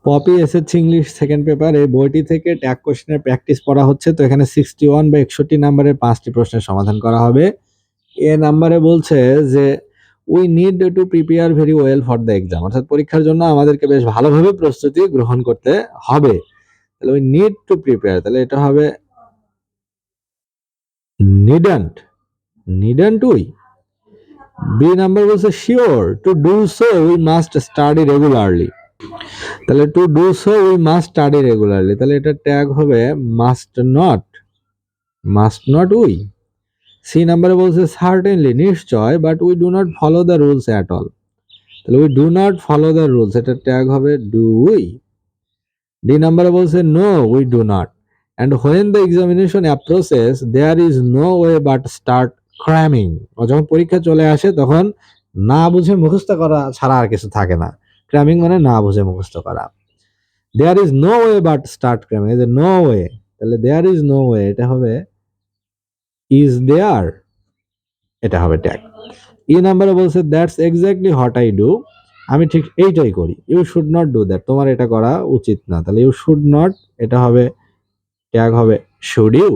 Poppy SSC English second paper এই বইটি থেকে ট্যাগ কোশ্চেনের প্র্যাকটিস পড়া হচ্ছে। তো এখানে 61 বা 61 নাম্বারের 5টি প্রশ্নের সমাধান করা হবে। এ নাম্বারে বলছে যে we need to prepare very well for the exam, অর্থাৎ পরীক্ষার জন্য আমাদেরকে বেশ ভালোভাবে প্রস্তুতি গ্রহণ করতে হবে। তাহলে উই নিড টু প্রিপেয়ার, তাহলে এটা হবে needn't, needn't we. B number বলছে sure to do so we must study regularly, তাহলে to do so we must study regularly, তাহলে এটা ট্যাগ হবে must not, must not we. C নাম্বারে বলছে সার্টেনলি নিশ্চয়, but we do not follow the rules at all, তাহলে we do not follow the rules, এটা tag হবে do we. D নাম্বারে বলছে no we do not, and when the examination approaches there is no way but start cramming, যখন পরীক্ষা চলে আসে তখন না বুঝে মুখস্থ করা ছাড়া আর কিছু থাকে না। ক্র্যামিং মানে না বুঝে মুখস্থ করা। There is no way but start cramming, এই যে নো ওয়ে, তাহলে দেয়ার ইজ নো ওয়ে, এটা হবে ইজ দেয়ার, এটা হবে ট্যাগ। ই নাম্বারে বলছে that's exactly what I do, আমি ঠিক এইটাই করি। You should not do that, তোমার এটা করা উচিত না, তাহলে ইউ শুড নট, এটা হবে ট্যাগ হবে শুড ইউ।